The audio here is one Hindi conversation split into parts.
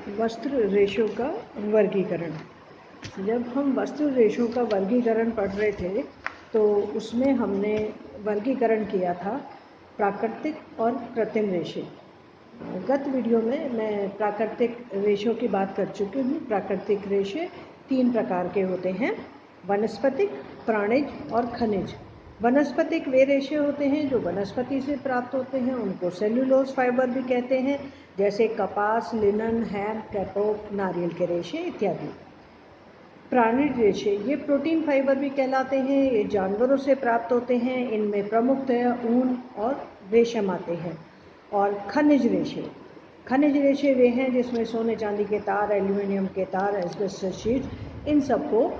वस्त्र रेशों का वर्गीकरण। जब हम वस्त्र रेशों का वर्गीकरण पढ़ रहे थे तो उसमें हमने वर्गीकरण किया था प्राकृतिक और कृत्रिम रेशे। गत वीडियो में मैं प्राकृतिक रेशों की बात कर चुकी हूँ। प्राकृतिक रेशे 3 प्रकार के होते हैं, वनस्पतिक, प्राणिज और खनिज। वनस्पतिक वे रेशे होते हैं जो वनस्पति से प्राप्त होते हैं, उनको सेल्यूलोज फाइबर भी कहते हैं, जैसे कपास, लिनन, हैम, कैपोक, नारियल के रेशे इत्यादि। प्राणिज रेशे ये प्रोटीन फाइबर भी कहलाते हैं, ये जानवरों से प्राप्त होते हैं, इनमें प्रमुखतया ऊन और रेशम आते हैं। और खनिज रेशे वे हैं जिसमें सोने चांदी के तार, एल्यूमिनियम के तार, एस्बेस्टस शीट, इन सबको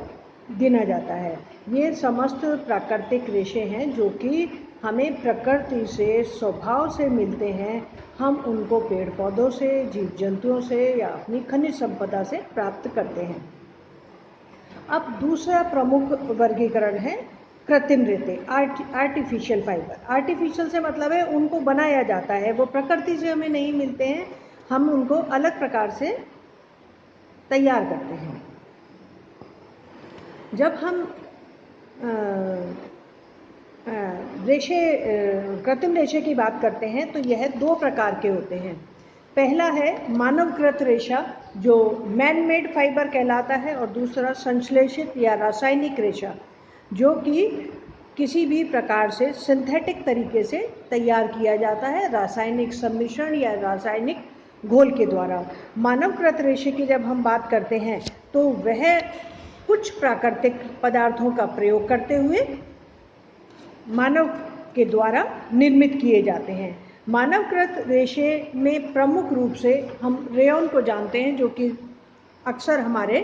गिना जाता है। ये समस्त प्राकृतिक रेशे हैं जो कि हमें प्रकृति से स्वभाव से मिलते हैं। हम उनको पेड़ पौधों से, जीव जंतुओं से या अपनी खनिज संपदा से प्राप्त करते हैं। अब दूसरा प्रमुख वर्गीकरण है कृत्रिम रेशे, आर्टिफिशियल फाइबर। आर्टिफिशियल से मतलब है उनको बनाया जाता है, वो प्रकृति से हमें नहीं मिलते हैं, हम उनको अलग प्रकार से तैयार करते हैं। जब हम कृत्रिम रेशे की बात करते हैं तो यह 2 प्रकार के होते हैं। पहला है मानवकृत रेशा जो मैन मेड फाइबर कहलाता है, और दूसरा संश्लेषित या रासायनिक रेशा जो कि किसी भी प्रकार से सिंथेटिक तरीके से तैयार किया जाता है, रासायनिक सम्मिश्रण या रासायनिक घोल के द्वारा। मानवकृत रेशे की जब हम बात करते हैं तो वह कुछ प्राकृतिक पदार्थों का प्रयोग करते हुए मानव के द्वारा निर्मित किए जाते हैं। मानवकृत रेशे में प्रमुख रूप से हम रेयॉन को जानते हैं जो कि अक्सर हमारे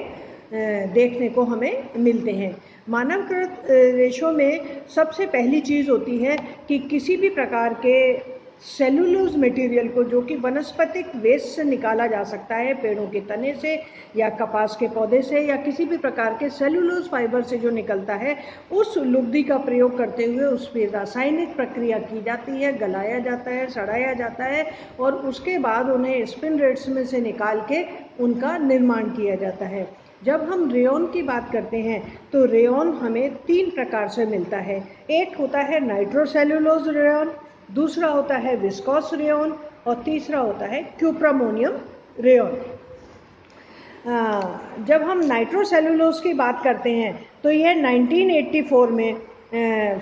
देखने को हमें मिलते हैं। मानवकृत रेशों में सबसे पहली चीज़ होती है कि किसी भी प्रकार के सेलुलोज मटेरियल को, जो कि वनस्पतिक वेस्ट से निकाला जा सकता है, पेड़ों के तने से या कपास के पौधे से या किसी भी प्रकार के सेलुलोज फाइबर से जो निकलता है, उस लुगदी का प्रयोग करते हुए उस पर रासायनिक प्रक्रिया की जाती है, गलाया जाता है, सड़ाया जाता है और उसके बाद उन्हें स्पिन रेट्स में से निकाल के उनका निर्माण किया जाता है। जब हम रेयॉन की बात करते हैं तो रेयॉन हमें 3 प्रकार से मिलता है। एक होता है नाइट्रोसेल्यूलोज रेयॉन, दूसरा होता है विस्कोस रेयॉन और तीसरा होता है क्यूप्रामोनियम रेयॉन। जब हम नाइट्रोसेल्यूलोज की बात करते हैं तो यह 1984 में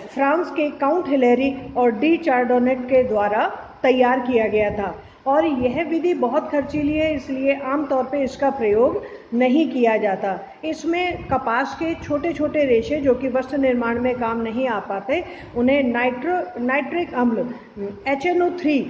फ्रांस के काउंट हिलेरी और डी चार्डोनेट के द्वारा तैयार किया गया था, और यह विधि बहुत खर्चीली है, इसलिए आमतौर पे इसका प्रयोग नहीं किया जाता। इसमें कपास के छोटे छोटे रेशे जो कि वस्त्र निर्माण में काम नहीं आ पाते, उन्हें नाइट्रिक अम्ल HNO3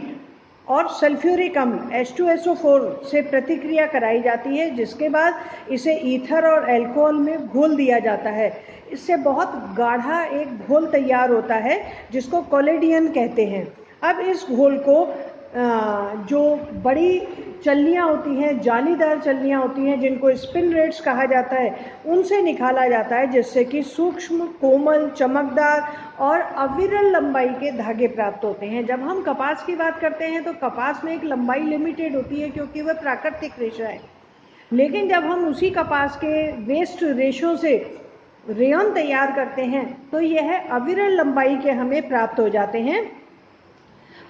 और सल्फ्यूरिक अम्ल H2SO4 से प्रतिक्रिया कराई जाती है, जिसके बाद इसे ईथर और अल्कोहल में घोल दिया जाता है। इससे बहुत गाढ़ा एक घोल तैयार होता है जिसको कोलेडियन कहते हैं। अब इस घोल को जो बड़ी चल्लियाँ होती हैं, जालीदार चल्लियाँ होती हैं जिनको स्पिन रेट्स कहा जाता है, उनसे निकाला जाता है, जिससे कि सूक्ष्म, कोमल, चमकदार और अविरल लंबाई के धागे प्राप्त होते हैं। जब हम कपास की बात करते हैं तो कपास में एक लंबाई लिमिटेड होती है क्योंकि वह प्राकृतिक रेशा है, लेकिन जब हम उसी कपास के वेस्ट रेशों से रेयॉन तैयार करते हैं तो यह अविरल लंबाई के हमें प्राप्त हो जाते हैं,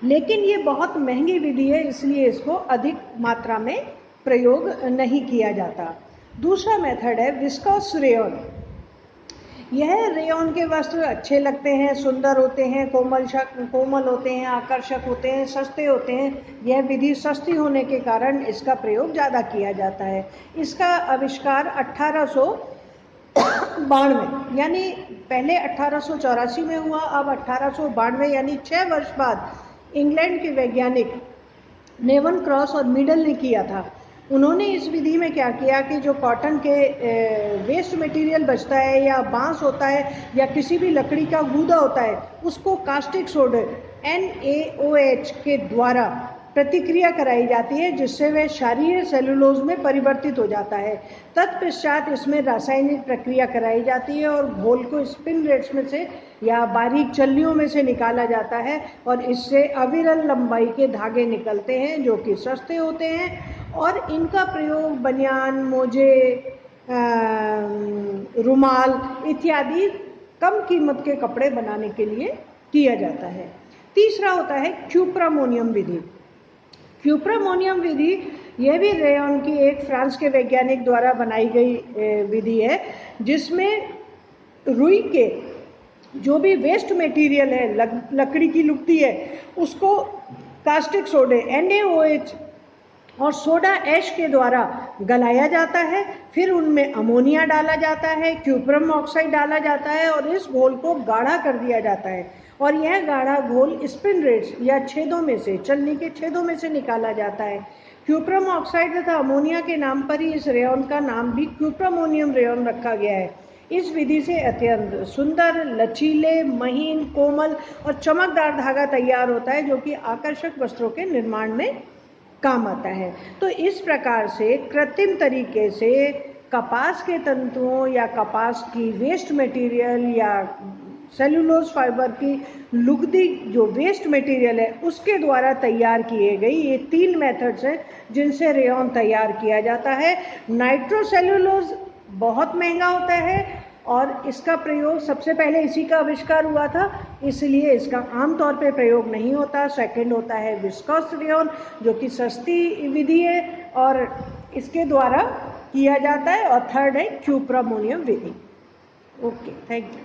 लेकिन ये बहुत महंगी विधि है, इसलिए इसको अधिक मात्रा में प्रयोग नहीं किया जाता। दूसरा मेथड है विस्कोस रेयॉन। यह रेयॉन के वस्त्र अच्छे लगते हैं, सुंदर होते हैं, कोमल होते हैं, आकर्षक होते हैं, सस्ते होते हैं। यह विधि सस्ती होने के कारण इसका प्रयोग ज़्यादा किया जाता है। इसका आविष्कार 1892 यानी पहले 1884 में हुआ, अब 1892 यानी 6 वर्ष बाद इंग्लैंड के वैज्ञानिक नेवन क्रॉस और मीडल ने किया था। उन्होंने इस विधि में क्या किया कि जो कॉटन के वेस्ट मटेरियल बचता है या बांस होता है या किसी भी लकड़ी का गूदा होता है, उसको कास्टिक सोडा NaOH के द्वारा प्रतिक्रिया कराई जाती है, जिससे वह क्षारीय सेलुलोज में परिवर्तित हो जाता है। तत्पश्चात इसमें रासायनिक प्रक्रिया कराई जाती है और घोल को स्पिन रेट्स में से या बारीक चल्लियों में से निकाला जाता है और इससे अविरल लंबाई के धागे निकलते हैं जो कि सस्ते होते हैं और इनका प्रयोग बनियान, मोजे, रुमाल इत्यादि कम कीमत के कपड़े बनाने के लिए किया जाता है। तीसरा होता है क्यूप्रामोनियम विधि। क्यूप्रामोनियम विधि यह भी रेयॉन की एक फ्रांस के वैज्ञानिक द्वारा बनाई गई विधि है, जिसमें रुई के जो भी वेस्ट मटेरियल है, लकड़ी की लुगदी है, उसको कास्टिक सोडे NaOH और सोडा ऐश के द्वारा गलाया जाता है। फिर उनमें अमोनिया डाला जाता है, क्यूप्रम ऑक्साइड डाला जाता है और इस घोल को गाढ़ा कर दिया जाता है और यह गाढ़ा घोल स्पिन रेट्स या छेदों में से, चलनी के छेदों में से निकाला जाता है। क्यूप्रम ऑक्साइड तथा अमोनिया के नाम पर ही इस रेयॉन का नाम भी क्यूप्रामोनियम रेयॉन रखा गया है। इस विधि से अत्यंत सुंदर, लचीले, महीन, कोमल और चमकदार धागा तैयार होता है, जो कि आकर्षक वस्त्रों के निर्माण में काम आता है। तो इस प्रकार से कृत्रिम तरीके से कपास के तंतुओं या कपास की वेस्ट मटेरियल या सेलुलोज फाइबर की लुगदी जो वेस्ट मटेरियल है उसके द्वारा तैयार किए गई ये 3 मेथड्स हैं जिनसे रेयॉन तैयार किया जाता है। नाइट्रोसेलुलोज बहुत महंगा होता है और इसका प्रयोग सबसे पहले इसी का आविष्कार हुआ था, इसलिए इसका आमतौर पे प्रयोग नहीं होता। सेकंड होता है विस्कोस रेयॉन, जो कि सस्ती विधि है और इसके द्वारा किया जाता है, और थर्ड है क्यूप्रामोनियम विधि। Okay, thank you.